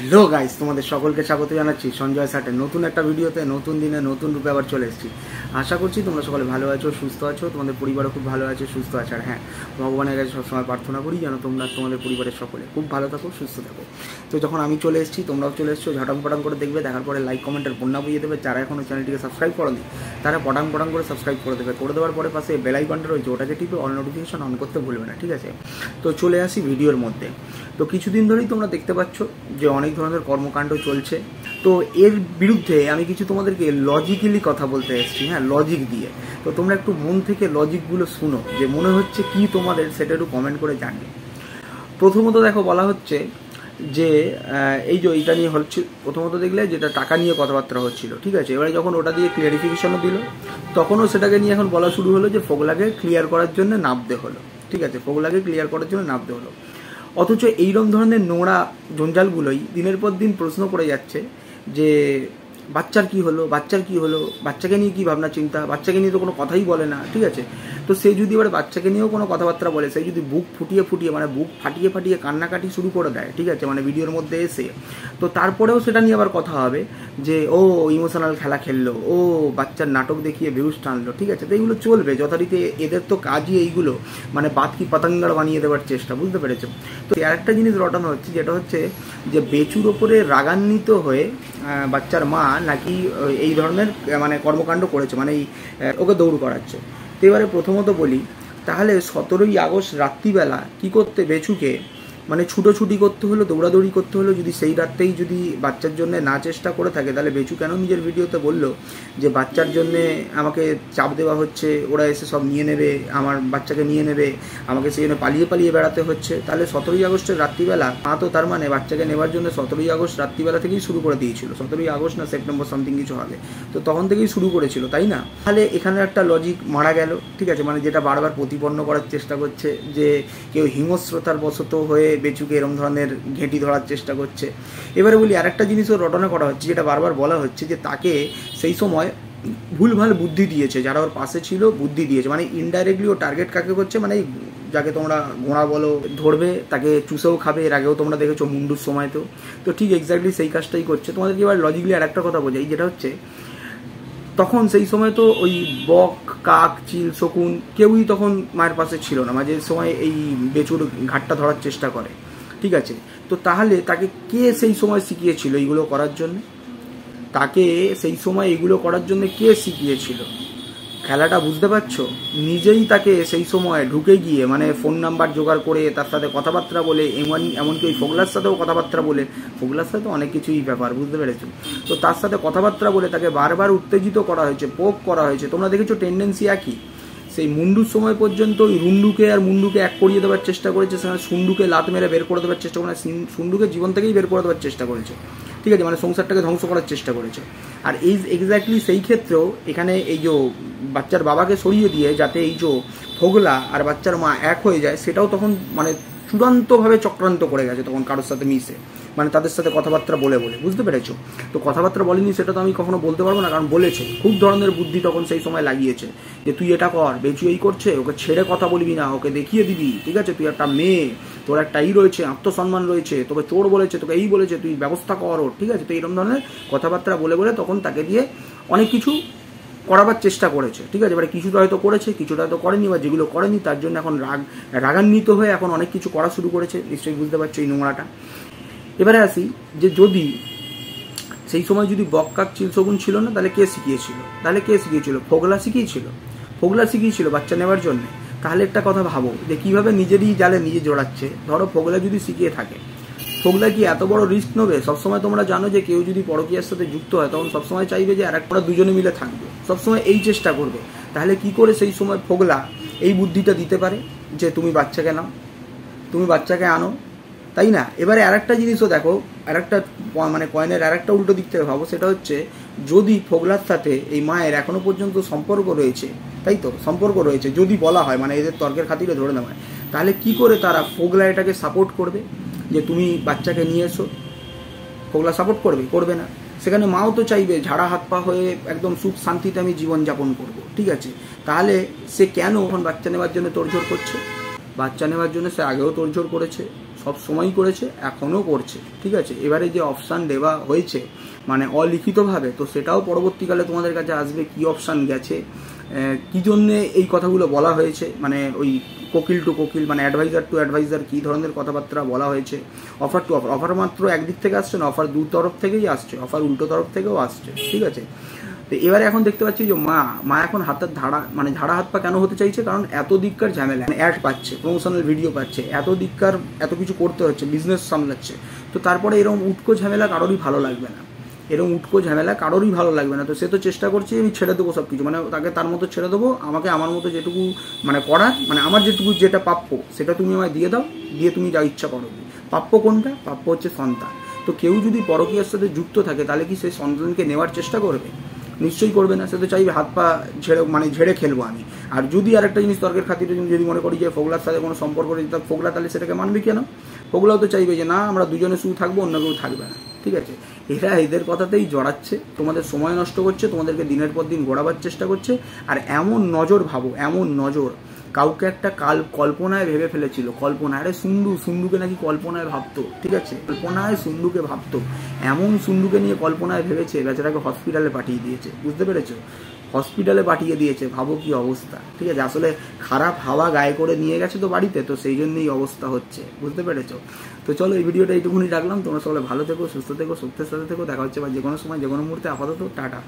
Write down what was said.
Hello guys, তোমাদের সকলকে স্বাগত জানাচ্ছি সঞ্জয় সাটের নতুন একটা ভিডিওতে। নতুন দিনে নতুন রূপে আবার চলে এসেছি। আশা করছি তোমরা সকলে ভালো আছো, সুস্থ আছো, তোমাদের পরিবারও খুব ভালো আছে, সুস্থ আছে। আর হ্যাঁ, ভগবানের কাছে সবসময় প্রার্থনা করি যেন তোমরা তোমাদের পরিবারের সকলে খুব ভালো থাকো, সুস্থ থাকো। তো যখন আমি চলে এসেছি, তোমরাও চলে এসেছো, ঝটাং পটাং করে দেখবে, দেখার পরে লাইক কমেন্টের বন্যা বইয়ে দেবে। যারা এখনও চ্যানেলটিকে সাবস্ক্রাইব করোনি তারা পটাং পটাং করে সাবস্ক্রাইব করে দেবে। করে দেওয়ার পরে পাশে বেল আইকনটা রয়েছে, ওটাকে টিপে অল নোটিফিকেশন অন করতে ভুলবে না, ঠিক আছে? তো চলে আসি ভিডিওর মধ্যে। তো কিছুদিন ধরেই তোমরা দেখতে পাচ্ছ যে অনেক ধরনের কর্মকাণ্ড চলছে। তো এর বিরুদ্ধে আমি কিছু তোমাদেরকে লজিক্যালি কথা বলতে এসেছি, হ্যাঁ, লজিক দিয়ে। তো তোমরা একটু মন থেকে লজিকগুলো শুনো, যে মনে হচ্ছে কি তোমাদের সেটা একটু কমেন্ট করে জানিও। প্রথমত দেখো, বলা হচ্ছে যে এই যে এইটা নিয়ে হচ্ছে, প্রথমত দেখলে যেটা টাকা নিয়ে কথাবার্তা হচ্ছিল, ঠিক আছে? এবারে যখন ওটা দিয়ে ক্লিয়ারিফিকেশনও দিল, তখনও সেটাকে নিয়ে এখন বলা শুরু হলো যে ফোগলাকে ক্লিয়ার করার জন্য নামতে হলো, ঠিক আছে? ফোগলাকে ক্লিয়ার করার জন্য নামতে হলো। অথচ এইরকম ধরনের নোংরা জঞ্জালগুলোই দিনের পর দিন প্রশ্ন করে যাচ্ছে যে বাচ্চার কি হলো, বাচ্চার কি হলো, বাচ্চাকে নিয়ে কি ভাবনা চিন্তা, বাচ্চাকে নিয়ে তো কোনো কথাই বলে না, ঠিক আছে? তো সে যদি এবার বাচ্চাকে নিয়েও কোনো কথাবার্তা বলে, সে যদি বুক ফুটিয়ে মানে বুক ফাটিয়ে কান্নাকাটি শুরু করে দেয়, ঠিক আছে, মানে ভিডিওর মধ্যে এসে, তো তারপরেও সেটা নিয়ে আবার কথা হবে যে ও ইমোশনাল খেলা খেললো, ও বাচ্চার নাটক দেখিয়ে ভিউজ টানলো, ঠিক আছে? তো এইগুলো চলবে যথারীতি। এদের তো কাজই এইগুলো, মানে বাদ কি পতঙ্গার বানিয়ে দেওয়ার চেষ্টা, বুঝতে পেরেছো? তো আর একটা জিনিস রটানো হচ্ছে, যেটা হচ্ছে যে বেচুর ওপরে রাগান্বিত হয়ে বাচ্চার মা নাকি এই ধরনের মানে কর্মকাণ্ড করেছে, মানে ওকে দৌড় করাচ্ছে। তো এবারে প্রথমত বলি, তাহলে 17ই আগস্ট রাত্রিবেলা কি করতে বেচুকে মানে ছুটোছুটি করতে হলো, দৌড়াদৌড়ি করতে হলো? যদি সেই রাত্রেই যদি বাচ্চার জন্য না চেষ্টা করে থাকে, তাহলে বেচু কেন নিজের ভিডিওতে বললো যে বাচ্চার জন্যে আমাকে চাপ দেওয়া হচ্ছে, ওরা এসে সব নিয়ে নেবে, আমার বাচ্চাকে নিয়ে নেবে, আমাকে সেই জন্য পালিয়ে বেড়াতে হচ্ছে? তাহলে 17ই আগস্টের রাত্রিবেলা তো তার মানে বাচ্চাকে নেওয়ার জন্য 17ই আগস্ট রাত্রিবেলা থেকেই শুরু করে দিয়েছিল। 17ই আগস্ট না সেপ্টেম্বর সামথিং কিছু হবে, তো তখন থেকেই শুরু করেছিল, তাই না? তাহলে এখানে একটা লজিক মারা গেল, ঠিক আছে? মানে যেটা বারবার প্রতিপন্ন করার চেষ্টা করছে যে কেউ হিংস্রতার বশত হয়ে বেচুকে এরকম ধরনের ঘেঁটি ধরার চেষ্টা করছে। এবারে বলি, আরেকটা জিনিসও রটনা করা হচ্ছে, যেটা বারবার বলা হচ্ছে যে তাকে সেই সময় ভুলভাল বুদ্ধি দিয়েছে, যারা ওর পাশে ছিল বুদ্ধি দিয়েছে, মানে ইনডাইরেক্টলি ও টার্গেট কাকে করছে, মানে যাকে তোমরা ঘোড়া বলো, ধরবে, তাকে চুষেও খাবে। এর আগেও তোমরা দেখেছো মুন্ডুর সময়তেও। তো ঠিক এক্স্যাক্টলি সেই কাজটাই করছে। তোমাদেরকে এবার লজিক্যালি আর একটা কথা বোঝাই, যেটা হচ্ছে তখন সেই সময় তো ওই বক, কাক, চিল, শকুন কেউই তখন মায়ের পাশে ছিল না, মানে যে সময় এই বেচুর ঘাটটা ধরার চেষ্টা করে, ঠিক আছে? তো তাহলে তাকে কে সেই সময় শিখিয়েছিল এইগুলো করার জন্য? তাকে সেই সময় এগুলো করার জন্য কে শিখিয়েছিল? খেলাটা বুঝতে পারছো? নিজেই তাকে সেই সময় ঢুকে গিয়ে মানে ফোন নাম্বার জোগাড় করে তার সাথে কথাবার্তা বলে, এমনকি ওই ফোগলার সাথেও কথাবার্তা বলে, ফোগলার সাথে অনেক কিছুই ব্যাপার, বুঝতে পেরেছো? তো তার সাথে কথাবার্তা বলে তাকে বারবার উত্তেজিত করা হয়েছে, পোক করা হয়েছে। তোমরা দেখেছো টেন্ডেন্সি একই। সেই মুন্ডুর সময় পর্যন্ত ওই রুন্ডুকে আর মুন্ডুকে এক করিয়ে দেওয়ার চেষ্টা করেছে, সেখানে সুন্ডুকে লাত মেরে বের করে দেওয়ার চেষ্টা করে, সুন্ডুকে জীবন থেকেই বের করে দেওয়ার চেষ্টা করেছে, ঠিক আছে? মানে সংসারটাকে ধ্বংস করার চেষ্টা করেছে। আর এই এক্স্যাক্টলি সেই ক্ষেত্রেও এখানে এই যে বাচ্চার বাবাকে সরিয়ে দিয়ে যাতে এই যে ফোগলা আর বাচ্চার মা এক হয়ে যায়, সেটাও তখন মানে চূড়ান্তভাবে চক্রান্ত করে গেছে তখন কারোর সাথে মিশে, মানে তাদের সাথে কথাবার্তা বলে, বুঝতে পেরেছো? তো কথাবার্তা বলেনি সেটা তো আমি কখনো বলতে পারবো না, কারণ বলেছে, খুব ধরনের বুদ্ধি তখন সেই সময় লাগিয়েছে যে তুই এটা কর, বেচু এই করছে, ওকে ছেড়ে কথা বলবি না, ওকে দেখিয়ে দিবি, ঠিক আছে? তুই একটা মেয়ে, তোর একটা রয়েছে, আত্মসম্মান রয়েছে, তোকে চোর বলেছে, তোকে এই বলেছে, তুই ব্যবস্থা কর, ঠিক আছে? তো এরকম ধরনের কথাবার্তা বলে তখন তাকে দিয়ে অনেক কিছু করাবার চেষ্টা করেছে, ঠিক আছে? এবারে কিছুটা হয়তো করেছে, কিছুটা হয়তো করেনি, বা যেগুলো করেনি তার জন্য এখন রাগান্বিত হয়ে এখন অনেক কিছু করা শুরু করেছে। নিশ্চয়ই বুঝতে পারছো এই নোংরাটা। এবারে আসি যে যদি সেই সময় যদি বক, কাক, চিল, শকুন ছিল না, তাহলে কে শিখিয়েছিল? ফোগলা শিখিয়েছিল বাচ্চা নেওয়ার জন্য। তাহলে একটা কথা ভাবো যে কিভাবে নিজেরই জালে নিজে জড়াচ্ছে। ধরো ফোগলা যদি শিখিয়ে থাকে, ফোগলা কি এত বড় রিস্ক নেবে? সবসময় তোমরা জানো যে কেউ যদি পরকীয়ার সাথে যুক্ত হয়, তখন সবসময় চাইবে যে আরেকটা দুজনে মিলে থাকবে, সবসময় এই চেষ্টা করবে। তাহলে কি করে সেই সময় ফোগলা এই বুদ্ধিটা দিতে পারে যে তুমি বাচ্চাকে নাও, তুমি বাচ্চাকে আনো, তাই না? এবারে আরেকটা জিনিসও দেখো, আরেকটা মানে কয়েনের আরেকটা উল্টো দিক থেকে ভাবো, সেটা হচ্ছে যদি ফোগলার সাথে এই মায়ের এখনো পর্যন্ত সম্পর্ক রয়েছে, তাই তো সম্পর্ক রয়েছে, যদি বলা হয়, মানে এদের তর্কের খাতিরে ধরে নেওয়া হয়, তাহলে কি করে তারা ফোগলা এটাকে সাপোর্ট করবে যে তুমি বাচ্চাকে নিয়ে এসো? ফোগলা সাপোর্ট করবে না। সেখানে মাও তো চাইবে ঝাড়া হাত পা হয়ে একদম সুখ শান্তিতে আমি জীবনযাপন করব, ঠিক আছে? তাহলে সে কেন এখন বাচ্চা নেওয়ার জন্য তোড়জোড় করছে? বাচ্চা নেওয়ার জন্য সে আগেও তোড়জোড় করেছে, সব সময়ই করেছে, এখনও করছে, ঠিক আছে। এবারে যে অপশান দেওয়া হয়েছে মানে অলিখিতভাবে, তো সেটাও পরবর্তীকালে তোমাদের কাছে আসবে কি অপশান গেছে, কী জন্যে এই কথাগুলো বলা হয়েছে, মানে ওই কোকিল টু কোকিল মানে অ্যাডভাইজার টু অ্যাডভাইজার কী ধরনের কথাবার্তা বলা হয়েছে, অফার টু অফার, অফার মাত্র একদিক থেকে আসছে না, অফার দু তরফ থেকেই আসছে, অফার উল্টো তরফ থেকেও আসছে, ঠিক আছে। তো এবারে এখন দেখতে পাচ্ছি যে মা এখন হাতের ঝাড়া হাত পা কেন হতে চাইছে, কারণ এত দিককার ঝামেলা, অ্যাড পাচ্ছে, প্রমোশনাল ভিডিও পাচ্ছে, এত দিককার এত কিছু করতে হচ্ছে, বিজনেস সামলাচ্ছে, তো তারপরে এরকম উটকো ঝামেলা কারোরই ভালো লাগবে না, এরকম উটকো ঝামেলা কারোরই ভালো লাগবে না। তো সে তো চেষ্টা করছে আমি ছেড়ে দেবো সব কিছু, মানে তাকে তার মতো ছেড়ে দেবো, আমাকে আমার মতো যেটুকু মানে করার, মানে আমার যেটা প্রাপ্য সেটা তুমি আমায় দিয়ে দাও, দিয়ে তুমি যা ইচ্ছা করো। প্রাপ্য কোনটা? প্রাপ্য হচ্ছে সন্তান। তো কেউ যদি পরকীয়ার সাথে যুক্ত থাকে তাহলে কি সেই সন্তানকে নেওয়ার চেষ্টা করবে? নিশ্চয়ই করবে না, সে তো চাইবে হাত পা ঝেড়ে খেলবো আমি। আর যদি আরেকটা জিনিস তর্কের খাতিরে যদি মনে করি যে ফোগলার সাথে কোনো সম্পর্ক নেই, তা ফোগলা তাহলে সেটাকে মানবে কেন? ফোগলাও তো চাইবে যে না আমরা দুজনে শুধু থাকবো, অন্য কেউ থাকবে না, ঠিক আছে। এরা এদের কথাতেই জড়াচ্ছে, তোমাদের সময় নষ্ট করছে, তোমাদেরকে দিনের পর দিন ঘোরাবার চেষ্টা করছে। আর এমন নজর ভাবো, এমন নজর, কাউকে একটা কল্পনায় ভেবে ফেলেছিল, কল্পনা, আরে সুন্ডুকে নাকি কল্পনায় ভাবতো, ঠিক আছে, কল্পনায় সুন্ডুকে ভাবতো, এমন সুন্ডুকে নিয়ে কল্পনায় ভেবেছে, বেচারাকে হসপিটালে পাঠিয়ে দিয়েছে, বুঝতে পেরেছো? হসপিটালে পাঠিয়ে দিয়েছে, ভাবো কি অবস্থা, ঠিক আছে। আসলে খারাপ হাওয়া গায়ে করে নিয়ে গেছে তো বাড়িতে, তো সেই জন্যই অবস্থা হচ্ছে, বুঝতে পেরেছো? তো চলো এই ভিডিওটা এইটুকুনি রাখলাম, তোমরা সকলে ভালো থেকো, সুস্থ থেকো, সত্যের সাথে থেকো, দেখা হচ্ছে বা যে কোনো সময় যে কোনো মুহূর্তে। আপাতত টাটা।